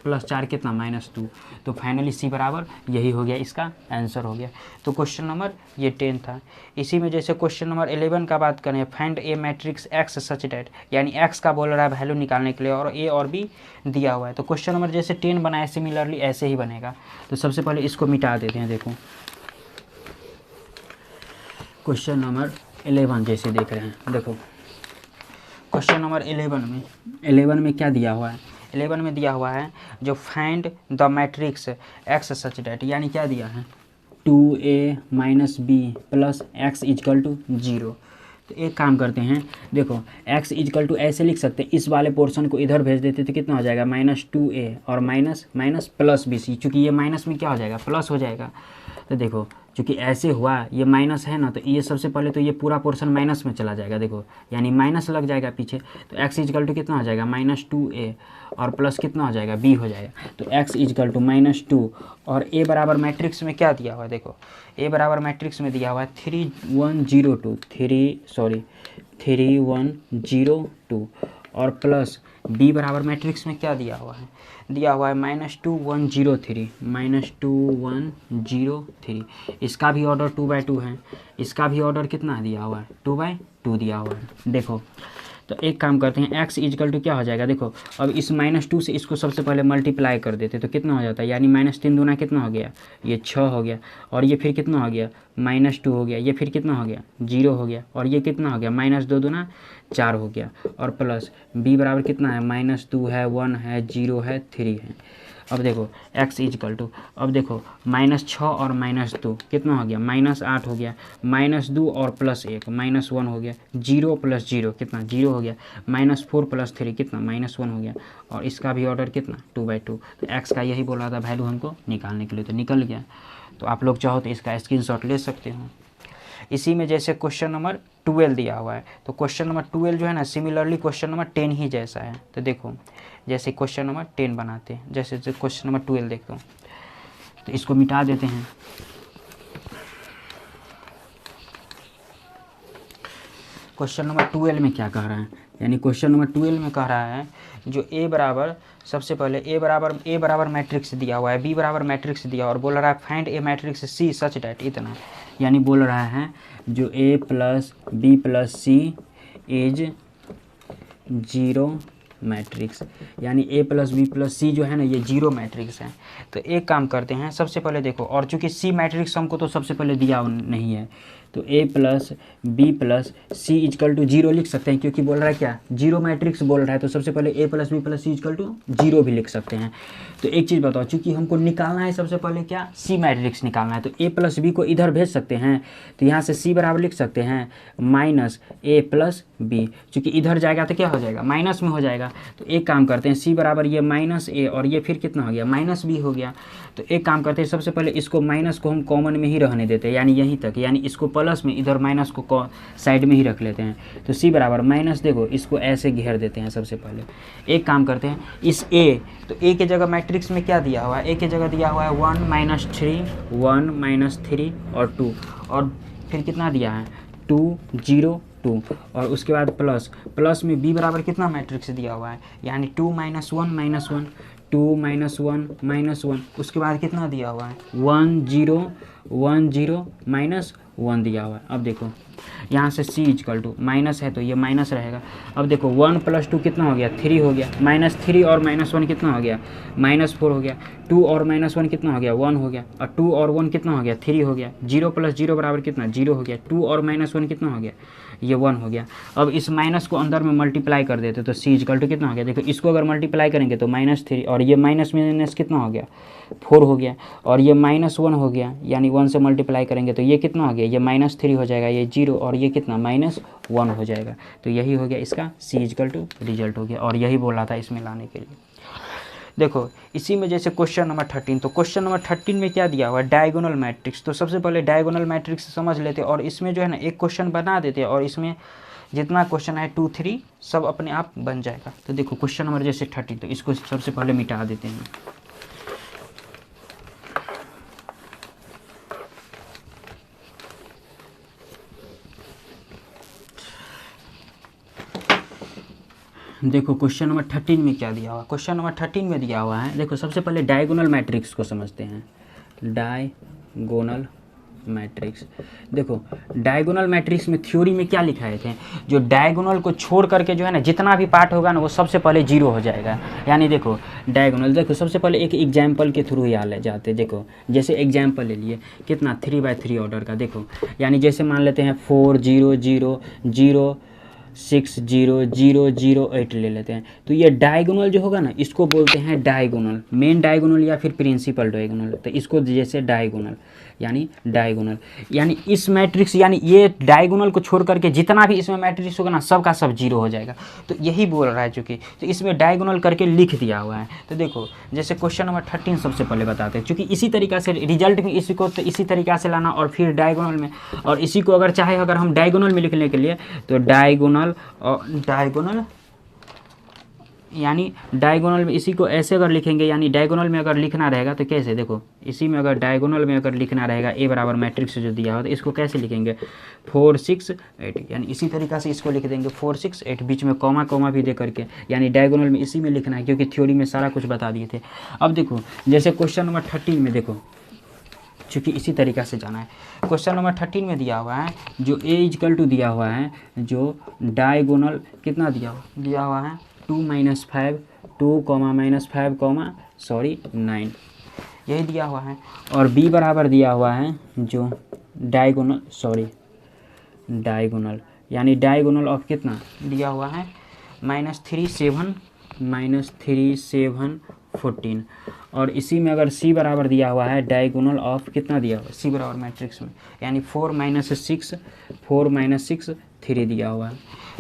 [SPEAKER 1] +4 कितना -2। तो फाइनली सी बराबर यही हो गया, इसका आंसर हो गया। तो क्वेश्चन नंबर ये 10 था। इसी में जैसे क्वेश्चन नंबर 11 का बात करें, find a matrix x such that, यानी एक्स का बोल रहा है वैल्यू निकालने के लिए, और ए और बी दिया हुआ है। तो क्वेश्चन नंबर जैसे 10 बनाए सिमिलरली ऐसे ही बनेगा। तो सबसे पहले इसको मिटा देते हैं। देखो क्वेश्चन नंबर 11 जैसे देख रहे हैं, देखो क्वेश्चन नंबर 11 में क्या दिया हुआ है, 11 में दिया हुआ है जो find the matrix x such that, यानी क्या दिया है 2a - b + x = 0। तो एक काम करते हैं, देखो x = ऐसे लिख सकते हैं, इस वाले पोर्शन को इधर भेज देते तो कितना हो जाएगा -2a और माइनस +bc, चूँकि ये माइनस में क्या हो जाएगा प्लस हो जाएगा। तो देखो चूँकि ऐसे हुआ, ये माइनस है ना, तो ये सबसे पहले तो ये पूरा पोर्शन माइनस में चला जाएगा, देखो यानी माइनस लग जाएगा पीछे। तो x = कितना हो जाएगा -2a और प्लस कितना हो जाएगा b हो जाएगा। तो x = -2 और a बराबर मैट्रिक्स में क्या दिया हुआ है, देखो a बराबर मैट्रिक्स में दिया हुआ है 3102 और प्लस b बराबर मैट्रिक्स में क्या दिया हुआ है, -2103। इसका भी ऑर्डर 2/2 है, इसका भी ऑर्डर कितना दिया हुआ है 2/2 दिया हुआ है। देखो तो एक काम करते हैं, x इजकल टू क्या हो जाएगा, देखो अब इस -2 से इसको सबसे पहले मल्टीप्लाई कर देते तो कितना हो जाता है, यानी -3 दूना कितना हो गया, ये 6 हो गया, और ये फिर कितना हो गया -2 हो गया, ये फिर कितना हो गया 0 हो गया, और ये कितना हो गया -2 दूना 4 हो गया, और प्लस b बराबर कितना है -2 है, 1 है, 0 है, 3 है। अब देखो x इजकल टू, अब देखो -6 और -2 कितना हो गया -8 हो गया, -2 और +1 -1 हो गया, 0 + 0 कितना 0 हो गया, -4 + 3 कितना -1 हो गया, और इसका भी ऑर्डर कितना 2/2। तो x का यही बोला था वैल्यू हमको निकालने के लिए, तो निकल गया। तो आप लोग चाहो तो इसका स्क्रीनशॉट ले सकते हो। इसी में जैसे क्वेश्चन नंबर 12 दिया हुआ है, तो क्वेश्चन नंबर 12 जो है ना सिमिलरली क्वेश्चन नंबर 10 ही जैसा है। तो देखो जैसे क्वेश्चन नंबर 10 बनाते हैं, जैसे क्वेश्चन नंबर 12 देखते हो, तो इसको मिटा देते हैं। क्वेश्चन नंबर 12 में क्या कह रहा है, यानी क्वेश्चन नंबर 12 में कह रहा है जो a बराबर, सबसे पहले a बराबर मैट्रिक्स दिया हुआ है, b बराबर मैट्रिक्स दिया और बोल रहा है find a matrix c such that इतना, यानी बोल रहा है जो a + b + c is 0 matrix, यानी a + b + c जो है ना ये 0 मैट्रिक्स है। तो एक काम करते हैं, सबसे पहले देखो, और चूंकि c मैट्रिक्स हमको तो सबसे पहले दिया नहीं है, तो a + b + c is equal to 0 लिख सकते हैं, क्योंकि बोल रहा है क्या 0 मैट्रिक्स बोल रहा है, तो सबसे पहले a + b + c is equal to 0 भी लिख सकते हैं। तो एक चीज़ बताओ, चूंकि हमको निकालना है सबसे पहले क्या c मैट्रिक्स निकालना है, तो a + b को इधर भेज सकते हैं, तो यहाँ से c बराबर लिख सकते हैं -a + b, चूँकि इधर जाएगा तो क्या हो जाएगा माइनस में हो जाएगा। तो एक काम करते हैं, c बराबर ये -a और ये फिर कितना हो गया -b हो गया। तो एक काम करते हैं, सबसे पहले इसको माइनस को हम कॉमन में ही रहने देते हैं, यानी यहीं तक, यानी इसको प्लस में, इधर माइनस को साइड में ही रख लेते हैं। तो c बराबर माइनस, देखो इसको ऐसे घेर देते हैं। सबसे पहले एक काम करते हैं, इस a, तो a के जगह मैट्रिक्स में क्या दिया हुआ है, a के जगह दिया हुआ है 1 - 3 1 - 3 और 2, और फिर कितना दिया है 2 0 2, और उसके बाद प्लस में b बराबर कितना मैट्रिक्स दिया हुआ है, यानी 2 - 1 - 1 2 - 1 - 1, उसके बाद कितना दिया हुआ है 1 0 1 0 -1 दिया हुआ है। अब देखो यहाँ से c इजकल टू माइनस है तो ये माइनस रहेगा। अब देखो 1 + 2 कितना हो गया 3 हो गया, -3 और -1 कितना हो गया -4 हो गया, 2 और -1 कितना हो गया 1 हो गया, और 2 और 1 कितना हो गया 3 हो गया, 0 + 0 बराबर कितना 0 हो गया, 2 और -1 कितना हो गया ये 1 हो गया। अब इस माइनस को अंदर में मल्टीप्लाई कर देते तो c इजकल टू कितना हो गया, देखो इसको अगर मल्टीप्लाई करेंगे तो -3 और ये माइनस कितना हो गया 4 हो गया, और ये -1 हो गया, यानी 1 से मल्टीप्लाई करेंगे तो ये कितना हो गया ये -3 हो जाएगा, ये 0 और ये कितना -1 हो जाएगा। तो यही हो गया इसका c इजकल टू रिजल्ट हो गया, और यही बोला था इसमें लाने के लिए। देखो इसी में जैसे क्वेश्चन नंबर 13, तो क्वेश्चन नंबर 13 में क्या दिया हुआ है डायगोनल मैट्रिक्स। तो सबसे पहले डायगोनल मैट्रिक्स समझ लेते और इसमें जो है ना एक क्वेश्चन बना देते, और इसमें जितना क्वेश्चन है 2 3 सब अपने आप बन जाएगा। तो देखो क्वेश्चन नंबर जैसे 13, तो इसको सबसे पहले मिटा देते हैं। देखो क्वेश्चन नंबर 13 में क्या दिया हुआ, क्वेश्चन नंबर 13 में दिया हुआ है, देखो सबसे पहले डायगोनल मैट्रिक्स को समझते हैं। डायगोनल मैट्रिक्स, देखो डायगोनल मैट्रिक्स में थ्योरी में क्या लिखाए थे, जो डायगोनल को छोड़ करके जो है ना जितना भी पार्ट होगा ना वो सबसे पहले 0 हो जाएगा। यानी देखो डायगोनल, देखो सबसे पहले एक एग्जाम्पल के थ्रू ही आ जाते। देखो जैसे एग्जाम्पल ले लिए कितना 3/3 ऑर्डर का, देखो यानी जैसे मान लेते हैं 4 0 0 0 6 0 0 0 8 ले लेते हैं। तो ये डायगोनल जो होगा ना इसको बोलते हैं डायगोनल, मेन डायगोनल या फिर प्रिंसिपल डायगोनल। तो इसको जैसे डायगोनल यानी इस मैट्रिक्स, यानी ये डायगोनल को छोड़ करके जितना भी इसमें मैट्रिक्स होगा ना सब का सब 0 हो जाएगा। तो यही बोल रहा है चूँकि, तो इसमें डायगोनल करके लिख दिया हुआ है। तो देखो जैसे क्वेश्चन नंबर 13 सबसे पहले बताते हैं, चूँकि इसी तरीक़ा से रिजल्ट में इसी को तो इसी तरीक़ा से लाना, और फिर डायगोनल में, और इसी को अगर चाहे अगर हम डायगोनल में लिखने के लिए तो डायगोनल यानी डायगोनल में इसी को ऐसे अगर लिखेंगे, यानी डायगोनल में अगर लिखना रहेगा तो कैसे, देखो इसी में अगर डायगोनल में अगर लिखना रहेगा a बराबर मैट्रिक्स जो दिया हो तो इसको कैसे लिखेंगे 4 6 8, यानी इसी तरीक़ा से इसको लिख देंगे 4 6 8, बीच में कॉमा भी दे करके, यानी डायगोनल में इसी में लिखना है, क्योंकि थ्योरी में सारा कुछ बता दिए थे। अब देखो जैसे क्वेश्चन नंबर 13 में देखो चूँकि इसी तरीक़ा से जाना है। क्वेश्चन नंबर 13 में दिया हुआ है जो a इजकल टू दिया हुआ है, जो डायगोनल कितना दिया हुआ है 2 - 5 2, -5, 9 यही दिया हुआ है। और b बराबर दिया हुआ है जो डायगोनल यानी डायगोनल ऑफ कितना दिया हुआ है -3 7 14। और इसी में अगर c बराबर दिया हुआ है डायगोनल ऑफ कितना दिया हुआ है c बराबर मैट्रिक्स में यानी 4 - 6 3 दिया हुआ है।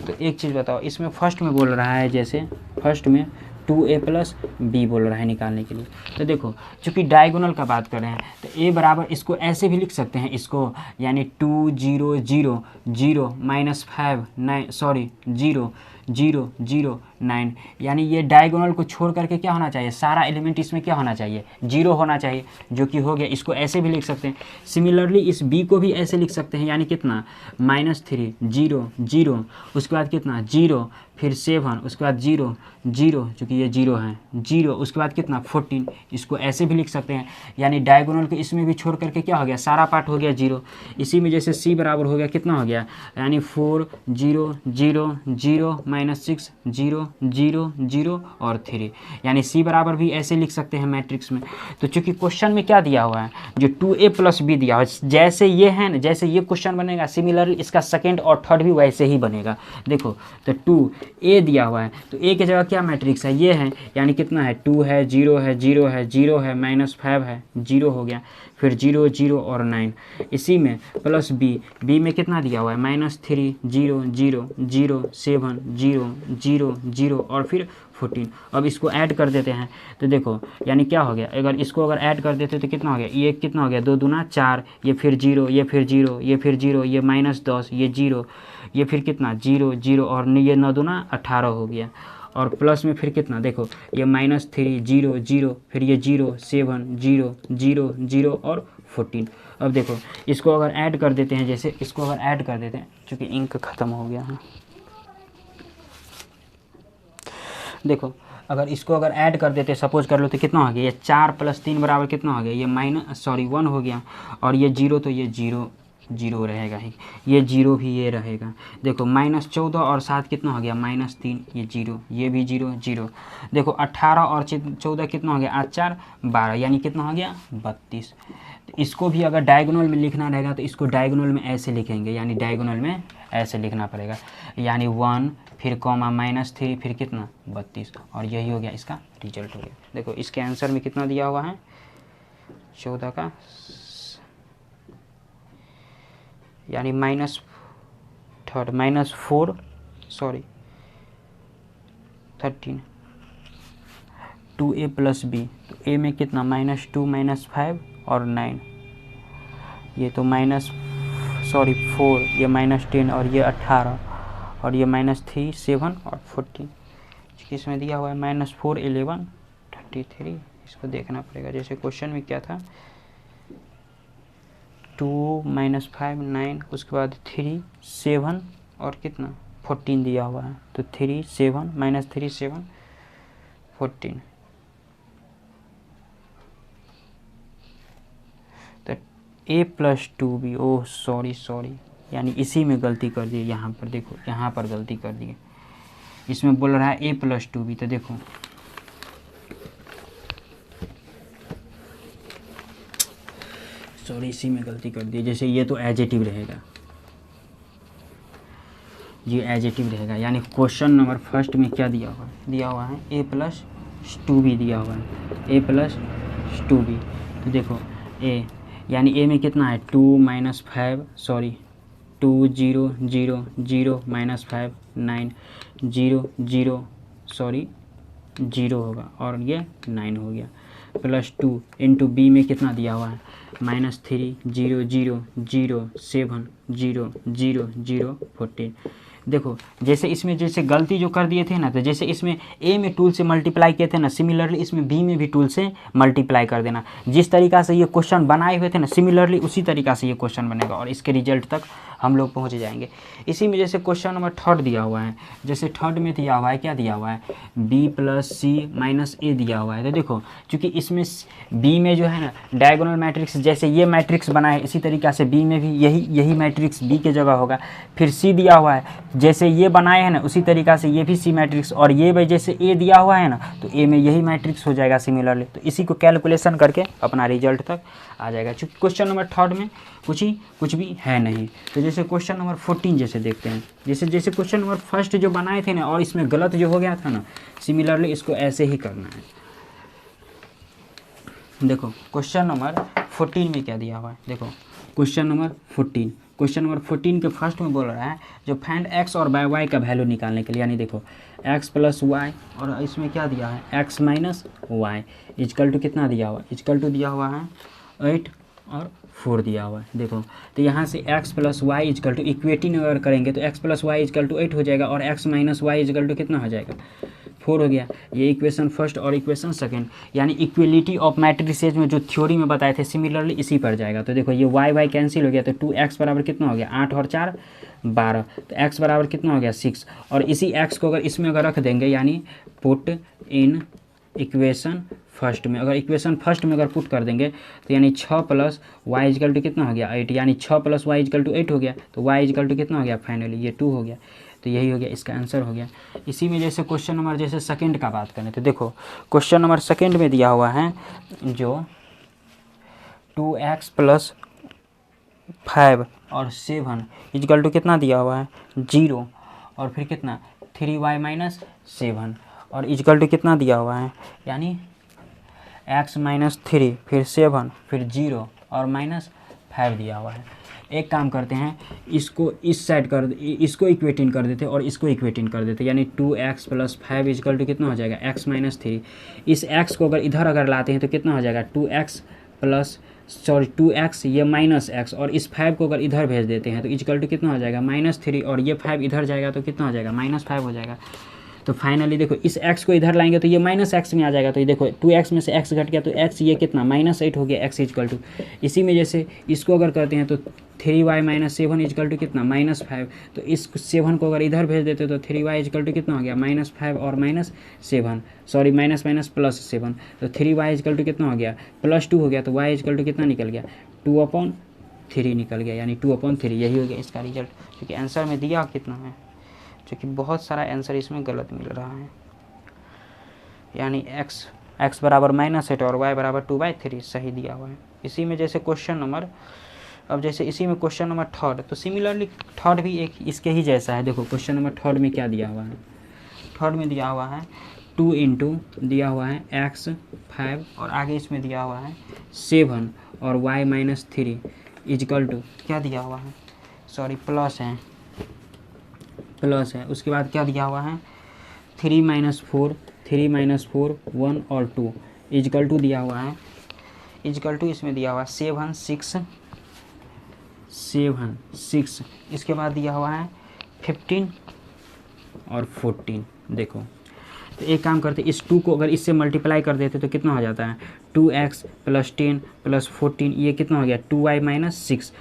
[SPEAKER 1] तो एक चीज़ बताओ, इसमें फर्स्ट में बोल रहा है, जैसे फर्स्ट में 2a + b बोल रहा है निकालने के लिए। तो देखो चूँकि डायगोनल का बात कर रहे हैं तो a बराबर इसको ऐसे भी लिख सकते हैं इसको, यानी 2 0 0 0 -5 9 0 0 0 9, यानी ये डायगोनल को छोड़ करके क्या होना चाहिए, सारा एलिमेंट इसमें क्या होना चाहिए 0 होना चाहिए, जो कि हो गया। इसको ऐसे भी लिख सकते हैं। सिमिलरली इस b को भी ऐसे लिख सकते हैं, यानी कितना -3 0 0, उसके बाद कितना 0 फिर 7, उसके बाद 0 0, चूँकि ये 0 है 0, उसके बाद कितना 14। इसको ऐसे भी लिख सकते हैं, यानी डायगोनल को इसमें भी छोड़ करके क्या हो गया, सारा पार्ट हो गया 0। इसी में जैसे c बराबर हो गया कितना हो गया, यानी 4 0 0 0 -6 0 0 0 और 3, यानी c बराबर भी ऐसे लिख सकते हैं मैट्रिक्स में। तो चूँकि क्वेश्चन में क्या दिया हुआ है, जो 2a + b दिया हुआ है, जैसे ये है ना, जैसे ये क्वेश्चन बनेगा सिमिलरली इसका सेकेंड और थर्ड भी वैसे ही बनेगा। देखो तो 2a दिया हुआ है तो a की जगह क्या मैट्रिक्स है, ये है, यानी कितना है 2 है 0 है 0 है 0 है -5 है 0 हो गया, फिर 0 0 और 9। इसी में प्लस b में कितना दिया हुआ है -3 0 0 0 7 0 0 0 और फिर 14। अब इसको ऐड कर देते हैं तो देखो यानी क्या हो गया, अगर इसको अगर ऐड कर देते तो कितना हो गया, ये कितना हो गया 2 दूना 4, ये फिर 0 ये फिर 0 ये फिर 0 ये -10 ये 0 ये फिर कितना 0 0 और ये 9 दूना 18 हो गया। और प्लस में फिर कितना देखो ये -3 0 0 फिर ये 0 7 0 0 0 और 14। अब देखो इसको अगर ऐड कर देते हैं, जैसे इसको अगर ऐड कर देते हैं, चूँकि इंक ख़त्म हो गया है, देखो अगर इसको अगर ऐड कर देते सपोज कर लो तो कितना हो गया, ये 4 + 3 बराबर कितना हो गया, ये 1 हो गया, और ये 0 तो ये 0 0 रहेगा ही, ये 0 भी ये रहेगा। देखो -14 और 7 कितना हो गया -3, ये 0 ये भी 0 0। देखो 18 और 14 कितना हो गया 8 4 12, यानी कितना हो गया 32। तो इसको भी अगर डायगोनल में लिखना रहेगा तो इसको डायगोनल में ऐसे लिखेंगे, यानी डायगोनल में ऐसे लिखना पड़ेगा, यानी 1 फिर -3 फिर कितना 32, और यही हो गया इसका रिजल्ट हो गया। देखो इसके आंसर में कितना दिया हुआ है 14 का, यानी -4 13 2a + b, तो a में कितना -2 -5 और 9, ये तो -4 ये -10 और ये 18 और ये -3 7 और 14। इसमें दिया हुआ है -4 11 33, इसको देखना पड़ेगा। जैसे क्वेश्चन में क्या था 2 -5 9, उसके बाद 3 7 और कितना 14 दिया हुआ है, तो 3 7 -3 7 14। तो a + 2b, ओह सॉरी, यानी इसी में गलती कर दी, यहाँ पर देखो यहाँ पर गलती कर दी, इसमें बोल रहा है a + 2b, तो देखो सॉरी इसी में गलती कर दी। जैसे ये तो एडजेक्टिव रहेगा, ये एडजेक्टिव रहेगा, यानी क्वेश्चन नंबर फर्स्ट में क्या दिया हुआ है a + 2b दिया हुआ है, a + 2b। तो देखो a, यानी a में कितना है 2 0 0 0 -5 9 0 0 0 होगा, और ये 9 हो गया, +2 × b में कितना दिया हुआ है -3 0 0 0 7 0 0 0 14। देखो जैसे इसमें जैसे गलती जो कर दिए थे ना, तो जैसे इसमें ए में टूल से मल्टीप्लाई किए थे ना, सिमिलरली इसमें बी में भी टूल से मल्टीप्लाई कर देना। जिस तरीका से ये क्वेश्चन बनाए हुए थे ना, सिमिलरली उसी तरीका से ये क्वेश्चन बनेगा और इसके रिजल्ट तक हम लोग पहुँच जाएंगे। इसी में जैसे क्वेश्चन नंबर 3 दिया हुआ है, जैसे 3 में दिया हुआ है, क्या दिया हुआ है, b + c - a दिया हुआ है। तो देखो चूँकि इसमें b में जो है ना डायगोनल मैट्रिक्स, जैसे ये मैट्रिक्स बना है इसी तरीका से b में भी यही मैट्रिक्स b के जगह होगा। फिर c दिया हुआ है, जैसे ये बनाए हैं ना उसी तरीका से ये भी c मैट्रिक्स, और ये भाई जैसे a दिया हुआ है ना तो a में यही मैट्रिक्स हो जाएगा सिमिलरली। तो इसी को कैलकुलेशन करके अपना रिजल्ट तक आ जाएगा। चूँकि क्वेश्चन नंबर 3 में कुछ भी है नहीं। तो जैसे क्वेश्चन नंबर 14 जैसे देखते हैं, जैसे क्वेश्चन नंबर 1 जो बनाए थे ना और इसमें गलत जो हो गया था ना, सिमिलरली इसको ऐसे ही करना है। देखो क्वेश्चन नंबर 14 में क्या दिया हुआ है, देखो क्वेश्चन नंबर 14 के फर्स्ट में बोल रहा है जो फाइंड x और y का वैल्यू निकालने के लिए, यानी देखो x + y और इसमें क्या दिया है x - y इक्वल टू कितना दिया हुआ है, इक्वल टू दिया हुआ है 8 और 4 दिया हुआ है। देखो तो यहाँ से x + y equal to equating अगर करेंगे तो x + y इक्वल टू 8 हो जाएगा और x - y इक्वल टू कितना हो जाएगा 4 हो गया। ये इक्वेशन फर्स्ट और इक्वेशन सेकंड, यानी इक्वलिटी ऑफ मैट्रिसेज में जो थ्योरी में बताए थे सिमिलरली इसी पर जाएगा। तो देखो ये y कैंसिल हो गया, तो 2x बराबर कितना हो गया 8 और 4 12, तो x बराबर कितना हो गया 6। और इसी x को अगर इसमें अगर रख देंगे, यानी पुट इन इक्वेशन फर्स्ट में, अगर इक्वेशन फर्स्ट में अगर पुट कर देंगे तो यानी 6 + y इक्वल टू कितना हो गया 8, यानी 6 + y इक्वल टू 8 हो गया। तो y इक्वल टू कितना हो गया फाइनली ये 2 हो गया। तो यही हो गया इसका आंसर हो गया। इसी में जैसे क्वेश्चन नंबर जैसे सेकंड का बात करें तो देखो क्वेश्चन नंबर सेकंड में दिया हुआ है जो 2x + 5 और 7 इक्वल टू कितना दिया हुआ है 0, और फिर कितना 3y - 7 और इक्वल टू कितना दिया हुआ है, यानी x - 3 फिर 7 फिर 0 और -5 दिया हुआ है। एक काम करते हैं, इसको इस साइड इसको इक्वेटिंग कर देते और इसको इक्वेटिंग कर देते, यानी 2x + 5 इक्वल टू कितना हो जाएगा x - 3। इस x को अगर लाते हैं तो कितना हो जाएगा 2x ये -x, और इस 5 को अगर इधर भेज देते हैं तो इक्वल टू कितना हो जाएगा -3, और ये 5 इधर जाएगा तो कितना हो जाएगा -5 हो जाएगा। तो फाइनली देखो इस x को इधर लाएंगे तो ये -x में आ जाएगा। तो ये देखो 2x में से x घट गया तो x ये कितना -8 हो गया, x इक्वल टू। इसी में जैसे इसको अगर करते हैं तो 3y - 7 इक्वल टू कितना -5, तो इस 7 को अगर इधर भेज देते तो 3y इक्वल टू कितना हो गया -5 और -7, सॉरी +7, तो 3y इक्वल टू कितना हो गया +2 हो गया। तो y इक्वल टू कितना निकल गया 2/3 निकल गया, यानी 2/3। यही हो गया इसका रिजल्ट, क्योंकि आंसर में दिया कितना है, क्योंकि बहुत सारा आंसर इसमें गलत मिल रहा है, यानी x बराबर -8 और y बराबर 2/3 सही दिया हुआ है। इसी में जैसे क्वेश्चन नंबर, अब जैसे इसी में क्वेश्चन नंबर 3, तो सिमिलरली 3 भी एक इसके ही जैसा है। देखो क्वेश्चन नंबर 3 में क्या दिया हुआ है, 3 में दिया हुआ है 2 × दिया हुआ है x 5 और आगे इसमें दिया हुआ है 7 और y - 3 इक्वल टू क्या दिया हुआ है, सॉरी प्लस है। उसके बाद क्या दिया हुआ है 3 - 4 1 और 2 इक्वल टू दिया हुआ है, इक्वल टू इसमें दिया हुआ है 7 6। इसके बाद दिया हुआ है 15 और 14। देखो तो एक काम करते, इस 2 को अगर इससे मल्टीप्लाई कर देते तो कितना हो जाता है 2x + 10 + 14, ये कितना हो गया 2y - 6,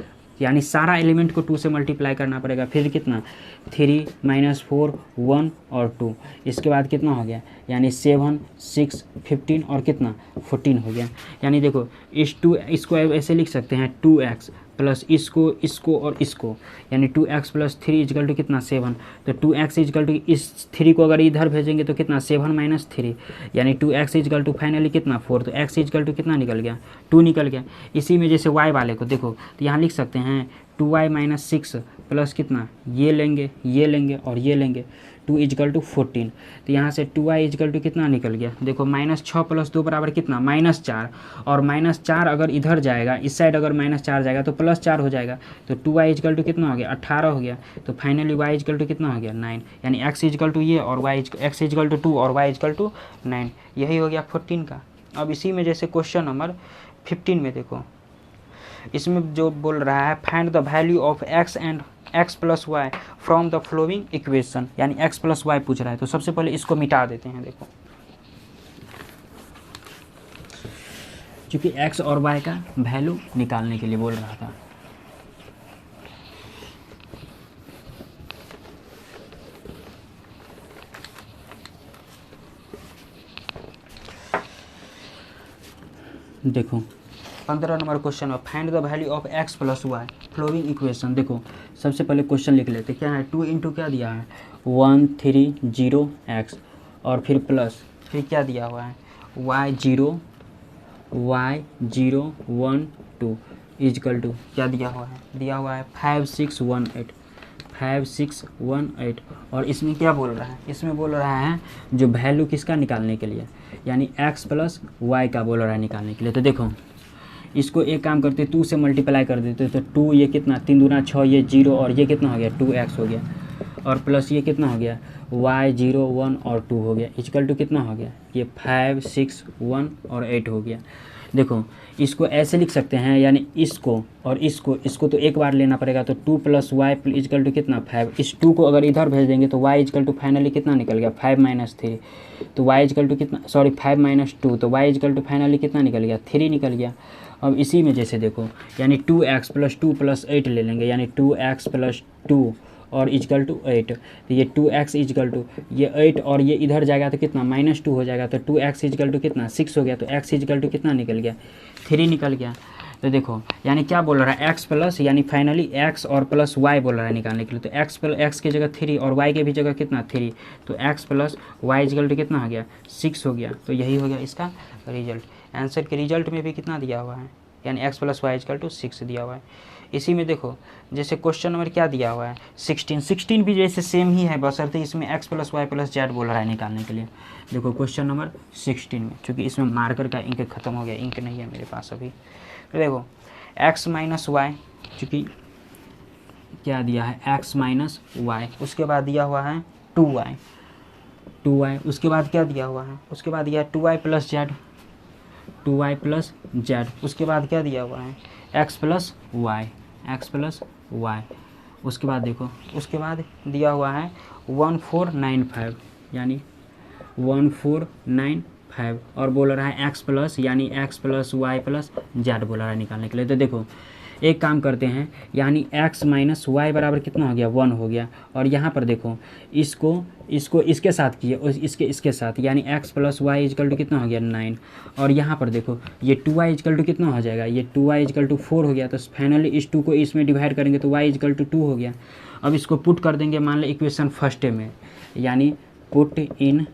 [SPEAKER 1] यानी सारा एलिमेंट को 2 से मल्टीप्लाई करना पड़ेगा। फिर कितना 3 - 4 1 और 2, इसके बाद कितना हो गया, यानी 7 6 15 और कितना 14 हो गया। यानी देखो इसको ऐसे लिख सकते हैं 2x प्लस इसको और इसको, यानी 2x + 3 इक्वल टू कितना 7। तो 2x इक्वल टू इस 3 को अगर इधर भेजेंगे तो कितना 7 - 3, यानी 2x इक्वल टू फाइनली कितना 4। तो x इक्वल टू कितना निकल गया 2 निकल गया। इसी में जैसे y वाले को देखो तो यहाँ लिख सकते हैं 2y - 6 प्लस कितना ये लेंगे और ये लेंगे 2 इक्वल टू 14। तो यहाँ से 2y इक्वल टू कितना निकल गया, देखो -6 + 2 बराबर कितना -4, और -4 अगर इधर जाएगा इस साइड अगर -4 जाएगा तो +4 हो जाएगा। तो 2y इक्वल टू कितना हो गया 18 हो गया। तो फाइनली y इक्वल टू कितना हो गया 9, यानी x इक्वल टू ये और x इक्वल टू 2 और y इक्वल टू 9, यही हो गया 14 का। अब इसी में जैसे क्वेश्चन नंबर 15 में देखो इसमें जो बोल रहा है find the value of x and x plus y from the following equation, यानी एक्स प्लस वाई पूछ रहा है। तो सबसे पहले इसको मिटा देते हैं। देखो क्योंकि एक्स और वाई का वैल्यू निकालने के लिए बोल रहा था। देखो 15 नंबर क्वेश्चन में find the value of x plus y following equation. देखो सबसे पहले क्वेश्चन लिख लेते क्या है, 2 इंटू क्या दिया है 1 3 0 एक्स और फिर प्लस फिर क्या दिया हुआ है y 0 1 2 इजकल टू क्या दिया हुआ है 5618 और इसमें क्या बोल रहा है, इसमें बोल रहा है जो वैल्यू किसका निकालने के लिए, यानी x प्लस वाई का बोल रहा है निकालने के लिए। तो देखो इसको एक काम करते 2 से मल्टीप्लाई कर देते तो 2 ये कितना 3 दूना 6 ये 0 और ये कितना हो गया 2x हो गया और प्लस ये कितना हो गया y 0 1 और 2 हो गया इक्वल टू कितना हो गया ये 5 6 1 और 8 हो गया। देखो इसको ऐसे लिख सकते हैं, यानी इसको और इसको तो एक बार लेना पड़ेगा। तो 2 प्लस वाई इक्वल टू कितना 5, इस 2 को अगर इधर भेज देंगे तो y इक्वल टू फाइनली कितना निकल गया 5 माइनस 3, तो y इक्वल टू कितना 5 माइनस 2, तो y इक्वल टू फाइनली कितना निकल गया 3 निकल गया। अब इसी में जैसे देखो यानी 2x प्लस 2 प्लस 8 ले लेंगे, यानी 2x प्लस 2 और इजकल टू 8, तो ये 2x इजकल टू ये 8 और ये इधर जाएगा तो कितना -2 हो जाएगा, तो 2x इजकल टू कितना 6 हो गया, तो x इजकल टू कितना निकल गया 3 निकल गया। तो देखो यानी क्या बोल रहा है x प्लस यानी फाइनली x और प्लस y बोल रहा है निकालने के लिए। तो x की जगह 3 और y के भी जगह कितना 3, तो x plus y is equal to कितना हो गया 6 हो गया। तो यही हो गया इसका रिजल्ट। आंसर के रिजल्ट में भी कितना दिया हुआ है, यानी x plus y is equal to 6 दिया हुआ है। इसी में देखो जैसे क्वेश्चन नंबर क्या दिया हुआ है 16 भी जैसे सेम ही है, बशर्ते इसमें x plus y plus z बोल रहा है निकालने के लिए। देखो क्वेश्चन नंबर 16 में, चूँकि इसमें मार्कर का इंक खत्म हो गया, इंक नहीं है मेरे पास अभी। तो देखो x माइनस वाई, चूँकि क्या दिया है x माइनस वाई, उसके बाद दिया हुआ है 2y, उसके बाद क्या दिया हुआ है, उसके बाद दिया 2y plus Z, 2y plus Z, उसके बाद क्या दिया हुआ है x प्लस वाई, उसके बाद देखो उसके बाद दिया हुआ है 1495, यानी 1495 और बोल रहा है x प्लस यानी x plus y plus z बोल रहा है निकालने के लिए। तो देखो एक काम करते हैं, यानी x माइनस वाई बराबर कितना हो गया 1 हो गया, और यहाँ पर देखो इसको इसके साथ किए और इसके साथ, यानी x plus y is equal to कितना हो गया 9, और यहाँ पर देखो ये 2y इजकल टू कितना हो जाएगा, ये 2y इजकल टू 4 हो गया। तो फाइनली इस 2 को इसमें डिवाइड करेंगे तो y इजकल टू 2 हो गया। अब इसको पुट कर देंगे मान लो इक्वेशन फर्स्ट में, यानी पुट इन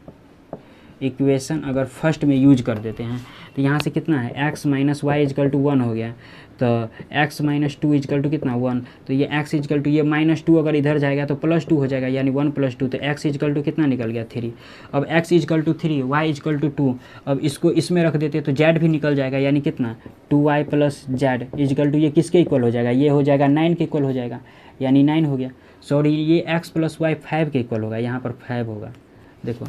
[SPEAKER 1] इक्वेशन अगर फर्स्ट में यूज कर देते हैं तो यहाँ से कितना है x minus y is equal to 1 हो गया, तो x माइनस 2 इजकल टू कितना 1, तो ये x इजकल टू ये -2 अगर इधर जाएगा तो +2 हो जाएगा, यानी 1 + 2, तो x इजकल टू कितना निकल गया 3। अब x is equal to 3 y is equal to 2, अब इसको इसमें रख देते तो z भी निकल जाएगा, यानी कितना 2y plus z is equal to ये किसके इक्वल हो जाएगा, ये हो जाएगा 9 के इक्वल हो जाएगा, यानी 9 हो गया। सॉरी ये x प्लस वाई 5 के इक्वल होगा, यहाँ पर 5 होगा। देखो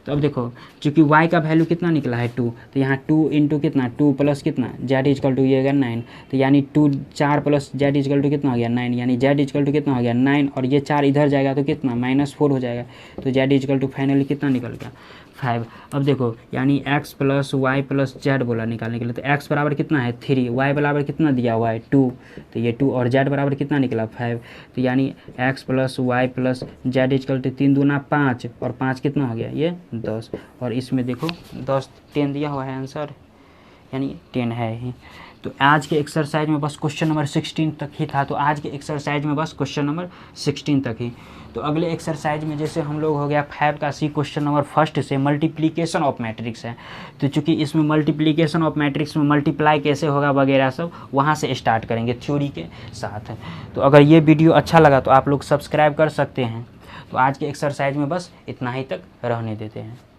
[SPEAKER 1] तो अब देखो चूँकि y का वैल्यू कितना निकला है 2, तो यहाँ 2 इंटू कितना 2 प्लस कितना z इजकल टू ये होगा 9, तो यानी 4 प्लस z इजकल टू कितना हो गया 9, यानी z इजकल टू कितना हो गया 9, और ये 4 इधर जाएगा तो कितना -4 हो जाएगा, तो z इजकल टू फाइनली कितना निकल गया 5। अब देखो यानी x plus y plus z बोला निकालने के लिए, तो x बराबर कितना है 3, y बराबर कितना दिया हुआ है 2, तो ये 2 और z बराबर कितना निकला 5, तो यानी x plus y plus z is equal to 3 दूना 5 और 5 कितना हो गया ये 10, और इसमें देखो 10 दिया हुआ है आंसर, यानी 10 है ही। तो आज के एक्सरसाइज में बस क्वेश्चन नंबर 16 तक ही था, तो आज के एक्सरसाइज में बस क्वेश्चन नंबर 16 तक ही। तो अगले एक्सरसाइज में जैसे हम लोग हो गया 5 का सी क्वेश्चन नंबर फर्स्ट से मल्टीप्लिकेशन ऑफ मैट्रिक्स है, तो चूँकि इसमें मल्टीप्लिकेशन ऑफ मैट्रिक्स में मल्टीप्लाई कैसे होगा वगैरह सब वहाँ से स्टार्ट करेंगे थ्योरी के साथ। तो अगर ये वीडियो अच्छा लगा तो आप लोग सब्सक्राइब कर सकते हैं। तो आज के एक्सरसाइज में बस इतना ही तक रहने देते हैं।